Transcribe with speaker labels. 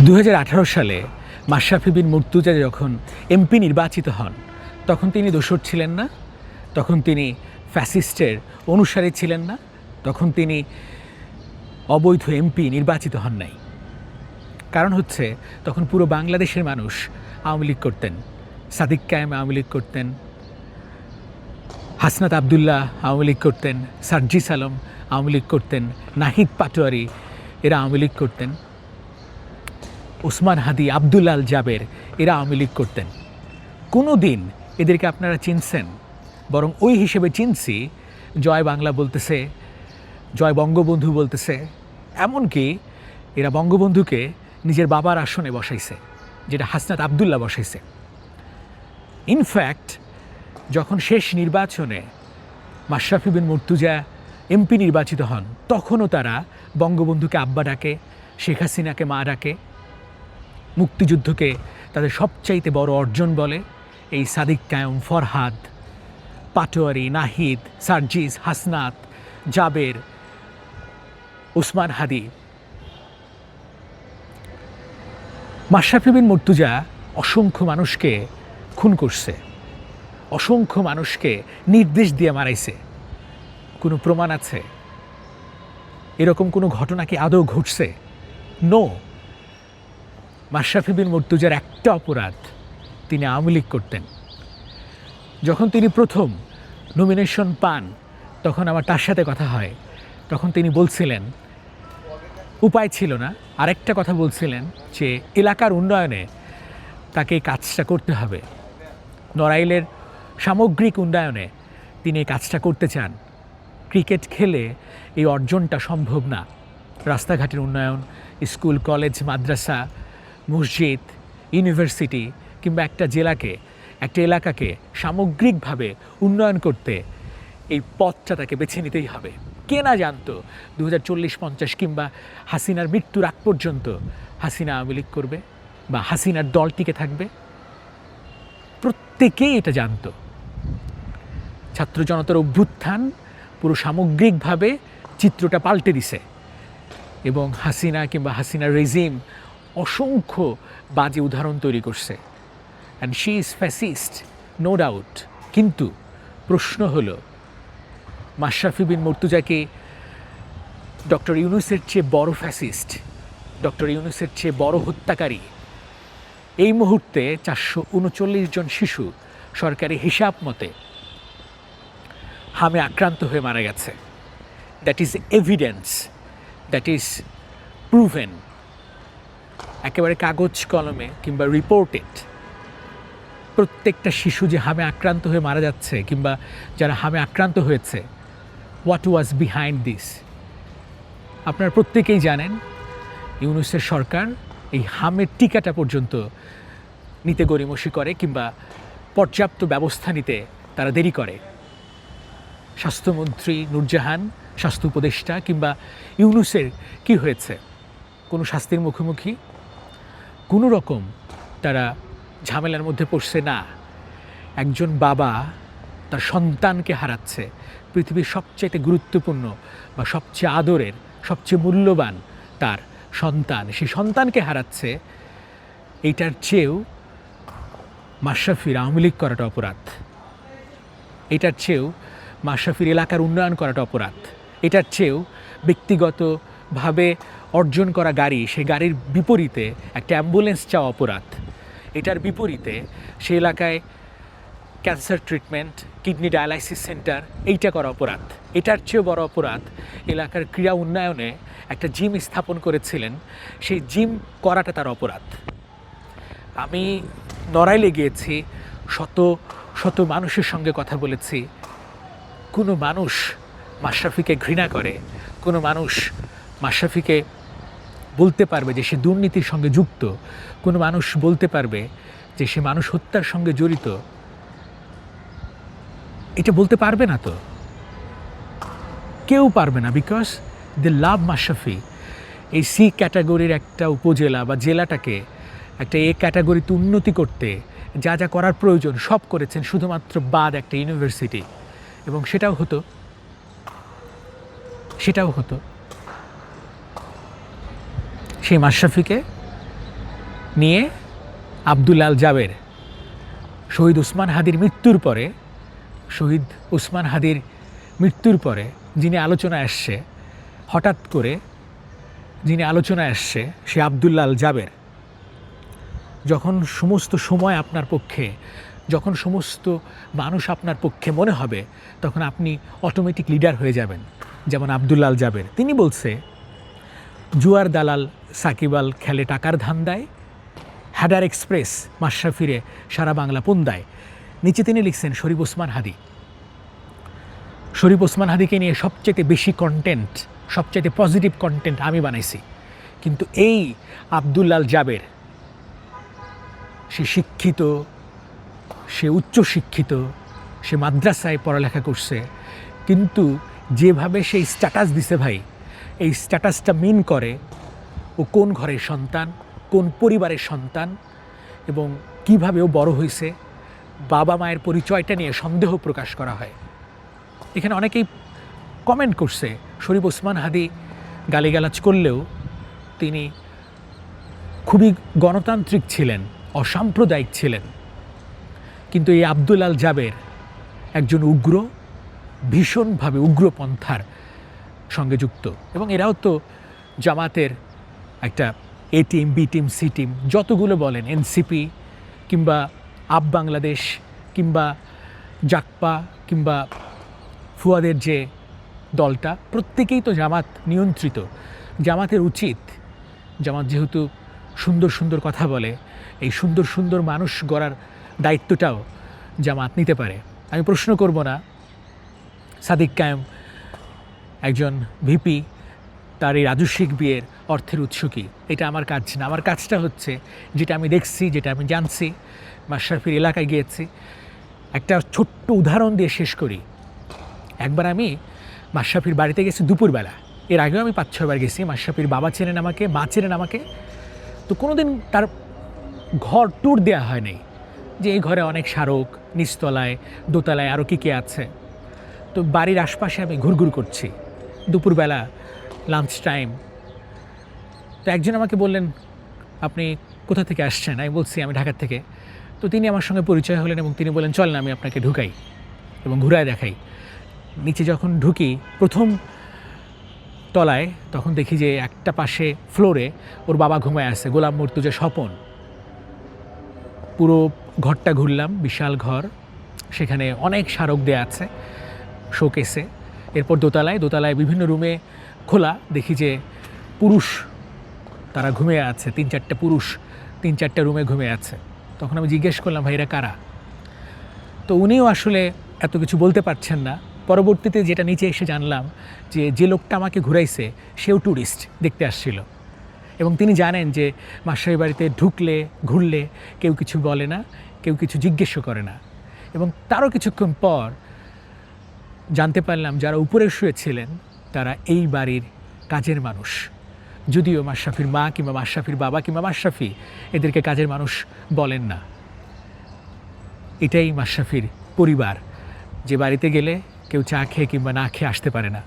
Speaker 1: 2018 সালে মাশরাফি বিন মুর্তজা যখন এমপি নির্বাচিত হন তখন তিনি দোসর ছিলেন না, তখন তিনি ফ্যাসিস্টের অনুসারী ছিলেন না, তখন তিনি অবৈধ এমপি নির্বাচিত হন নাই। কারণ হচ্ছে তখন পুরো বাংলাদেশের মানুষ আওয়ামী লীগ করতেন, সাদিক কায়েম আওয়ামী লীগ করতেন, হাসনাত আবদুল্লাহ আওয়ামী লীগ করতেন, সার্জিস আলম আওয়ামী লীগ করতেন, নাহিদ পাটোয়ারি এরা আওয়ামী লীগ করতেন, ওসমান হাদি, আবদুল আল জাবের এরা আওয়ামী লীগ করতেন। কোনো দিন এদেরকে আপনারা চিনছেন? বরং ওই হিসেবে চিনছি, জয় বাংলা বলতেছে, জয় বঙ্গবন্ধু বলতেছে, এমনকি এরা বঙ্গবন্ধুকে নিজের বাবার আসনে বসাইছে, যেটা হাসনাত আবদুল্লাহ বসাইছে। ইনফ্যাক্ট যখন শেষ নির্বাচনে মাশরাফি বিন মুর্তজা এমপি নির্বাচিত হন তখনও তারা বঙ্গবন্ধুকে আব্বা ডাকে, শেখ হাসিনাকে মা ডাকে, মুক্তিযুদ্ধকে তাদের সবচাইতে বড় অর্জন বলে। এই সাদিক কায়েম, ফরহাদ, পাটোয়ারি, নাহিদ, সার্জিস, হাসনাত, জাবের, ওসমান হাদি। মাশরাফি বিন মুর্তজা অসংখ্য মানুষকে খুন করছে, অসংখ্য মানুষকে নির্দেশ দিয়ে মারাইছে। কোনো প্রমাণ আছে? এরকম কোনো ঘটনা কি আদৌ ঘটছে? নো। মাশরাফি বিন মুর্তজার একটা অপরাধ, তিনি আওয়ামী লীগ করতেন। যখন তিনি প্রথম নমিনেশন পান তখন আমার তার সাথে কথা হয়, তখন তিনি বলছিলেন উপায় ছিল না, আরেকটা কথা বলছিলেন যে এলাকার উন্নয়নে তাকে এই কাজটা করতে হবে, নড়াইলের সামগ্রিক উন্নয়নে তিনি এই কাজটা করতে চান। ক্রিকেট খেলে এই অর্জনটা সম্ভব না। রাস্তাঘাটের উন্নয়ন, স্কুল, কলেজ, মাদ্রাসা, মসজিদ, ইউনিভার্সিটি কিংবা একটা জেলাকে, একটা এলাকাকে সামগ্রিকভাবে উন্নয়ন করতে এই পথটা তাকে বেছে নিতেই হবে। কে না জানতো 2040-50 কিংবা হাসিনার মৃত্যুর আগ পর্যন্ত হাসিনা আওয়ামী লীগ করবে বা হাসিনার দল টিকে থাকবে? প্রত্যেকেই এটা জানতো। ছাত্র জনতার অভ্যুত্থান পুরো সামগ্রিকভাবে চিত্রটা পাল্টে দিছে এবং হাসিনা কিংবা হাসিনার রেজিম অসংখ্য বাজে উদাহরণ তৈরি করছে। And she is fascist, no doubt. কিন্তু প্রশ্ন হলো, মাশরাফি বিন মুর্তজাকে ডক্টর ইউনূসের চেয়ে বড় ফ্যাসিস্ট, ডক্টর ইউনূসের চেয়ে বড় হত্যাকারী এই মুহূর্তে 439 জন শিশু সরকারি হিসাব মতে হামে আক্রান্ত হয়ে মারা গেছে। That is evidence, that is proven, একেবারে কাগজ কলমে কিংবা রিপোর্টেড। প্রত্যেকটা শিশু যে হামে আক্রান্ত হয়ে মারা যাচ্ছে কিংবা যারা হামে আক্রান্ত হয়েছে, হোয়াট ওয়াজ বিহাইন্ড দিস? আপনারা প্রত্যেকেই জানেন ইউনূসের সরকার এই হামের টিকাটা পর্যন্ত নিতে গড়িমসি করে কিংবা পর্যাপ্ত ব্যবস্থা নিতে তারা দেরি করে। স্বাস্থ্যমন্ত্রী নূরজাহান, স্বাস্থ্য উপদেষ্টা কিংবা ইউনূসের কি হয়েছে? কোনো শাস্তির মুখোমুখি? কোনো রকম তারা ঝামেলার মধ্যে পড়ছে না। একজন বাবা তার সন্তানকে হারাচ্ছে, পৃথিবীর সবচেয়ে গুরুত্বপূর্ণ বা সবচেয়ে আদরের, সবচেয়ে মূল্যবান তার সন্তান, সেই সন্তানকে হারাচ্ছে। এইটার চেয়েও মাশরাফির আওয়ামী লীগ করাটা অপরাধ, এটার চেয়েও মাশরাফির এলাকার উন্নয়ন করাটা অপরাধ, এটার চেয়েও ব্যক্তিগতভাবে অর্জন করা গাড়ি, সেই গাড়ির বিপরীতে একটা অ্যাম্বুলেন্স চাওয়া অপরাধ, এটার বিপরীতে সে এলাকায় cancer treatment, kidney dialysis centre এইটা করা অপরাধ। এটার চেয়েও বড় অপরাধ এলাকার ক্রীড়া উন্নয়নে একটা জিম স্থাপন করেছিলেন, সেই জিম করাটা তার অপরাধ। আমি নড়াইলে গিয়েছি, শত শত মানুষের সঙ্গে কথা বলেছি। কোনো মানুষ মাশরাফিকে ঘৃণা করে, কোনো মানুষ মাশরাফিকে বলতে পারবে যে সে দুর্নীতির সঙ্গে যুক্ত, কোনো মানুষ বলতে পারবে যে সে মানুষ হত্যার সঙ্গে জড়িত? এটা বলতে পারবে না তো, কেউ পারবে না। বিকজ দে লাভ মাশরাফি। এই সি ক্যাটাগরির একটা উপজেলা বা জেলাটাকে একটা এ ক্যাটাগরিতে উন্নতি করতে যা যা করার প্রয়োজন সব করেছেন, শুধুমাত্র বাদ একটা ইউনিভার্সিটি, এবং সেটাও হতো। সেই মাশরাফিকে নিয়ে আব্দুল আল জাবের শহীদ ওসমান হাদির মৃত্যুর পরে যিনি আলোচনায় আসছে, হঠাৎ করে যিনি আলোচনায় আসছে সে আব্দুল আল জাবের। যখন সমস্ত সময় আপনার পক্ষে, যখন সমস্ত মানুষ আপনার পক্ষে মনে হবে, তখন আপনি অটোমেটিক লিডার হয়ে যাবেন, যেমন আব্দুল আল জাবের। তিনি বলছে, জুয়ার দালাল সাকিব আল খেলে টাকার ধান্দায়, হায়দার এক্সপ্রেস মাশরাফিরে সারা বাংলা পন্দায়। নিচে তিনি লিখছেন শরীফ ওসমান হাদিকে নিয়ে সবচেয়ে বেশি কন্টেন্ট, সবচেয়ে পজিটিভ কন্টেন্ট আমি বানাইছি। কিন্তু এই আব্দুল আল জাবের, সে শিক্ষিত, সে উচ্চশিক্ষিত, সে মাদ্রাসায় পড়ালেখা করছে, কিন্তু যেভাবে সেই স্ট্যাটাস দিছে ভাই, এই স্ট্যাটাসটা মিন করে ও কোন ঘরের সন্তান, কোন পরিবারের সন্তান এবং কিভাবে ও বড় হয়েছে, বাবা মায়ের পরিচয়টা নিয়ে সন্দেহ প্রকাশ করা হয়। এখানে অনেকেই কমেন্ট করছে শরীফ ওসমান হাদি গালিগালাজ করলেও তিনি খুবই গণতান্ত্রিক ছিলেন, অসাম্প্রদায়িক ছিলেন। কিন্তু এই আব্দুল আল জাবের একজন উগ্র, ভীষণভাবে উগ্রপন্থার সঙ্গে যুক্ত, এবং এরাও তো জামাতের একটা A team, B team, C team, যতগুলো বলেন, এনসিপি কিংবা আপ বাংলাদেশ কিংবা জাকপা কিংবা ফুয়াদের যে দলটা, প্রত্যেকেই তো জামাত নিয়ন্ত্রিত। জামাতের উচিত, জামাত যেহেতু সুন্দর সুন্দর কথা বলে, এই সুন্দর সুন্দর মানুষ গড়ার দায়িত্বটাও জামাত নিতে পারে। আমি প্রশ্ন করব না সাদিক কায়েম একজন ভিপি, তার এই রাজস্বিক বিয়ের অর্থের উৎস কী, এটা আমার কাজ না। আমার কাজটা হচ্ছে যেটা আমি দেখছি, যেটা আমি জানছি, মাশরাফির এলাকায় গিয়েছি। একটা ছোট্ট উদাহরণ দিয়ে শেষ করি। একবার আমি মাশরাফির বাড়িতে গেছি দুপুরবেলা, এর আগেও আমি 5-6 বার গেছি। মাশরাফির বাবা চেনেন আমাকে, মা চেনেন আমাকে, তো কোনোদিন তার ঘর ট্যুর দেওয়া হয় নাই, যে এই ঘরে অনেক স্মারক, নিচতলায়, দোতলায় আরও কী আছে। তো বাড়ির আশপাশে আমি ঘুরঘুর করছি দুপুরবেলা, লাঞ্চ টাইম। তো একজন আমাকে বললেন, আপনি কোথা থেকে আসছেন? আমি বলছি আমি ঢাকার থেকে। তো তিনি আমার সঙ্গে পরিচয় হলেন এবং তিনি বললেন, চল না আমি আপনাকে ঢুকাই এবং ঘুরায় দেখাই। নিচে যখন ঢুকি প্রথম তলায়, তখন দেখি যে একটা পাশে ফ্লোরে ওর বাবা ঘুমায় আছে, গোলাম মর্তুজা স্বপন। পুরো ঘরটা ঘুরলাম, বিশাল ঘর, সেখানে অনেক স্মারক দেয়া আছে শোকেসে। এরপর দোতলায় বিভিন্ন রুমে খোলা, দেখি যে পুরুষ তারা ঘুমিয়ে আছে, 3-4টা পুরুষ 3-4টা রুমে ঘুমিয়ে আছে। তখন আমি জিজ্ঞেস করলাম, ভাই এরা কারা? তো উনিও আসলে এত কিছু বলতে পারছেন না। পরবর্তীতে যেটা নিচে এসে জানলাম যে লোকটা আমাকে ঘুরাইছে সেও ট্যুরিস্ট দেখতে আসছিল, এবং তিনি জানেন যে মাশরাফির বাড়িতে ঢুকলে, ঘুরলে কেউ কিছু বলে না, কেউ কিছু জিজ্ঞেসও করে না। এবং তারও কিছুক্ষণ পর জানতে পারলাম যারা উপরে শুয়েছিলেন তারা এই বাড়ির কাজের মানুষ, যদিও মাশরাফির মা কিংবা মাশরাফির বাবা কিংবা মাশরাফি এদেরকে কাজের মানুষ বলেন না। এটাই মাশরাফির পরিবার, যে বাড়িতে গেলে কেউ চা খেয়ে কিংবা না খেয়ে আসতে পারে না।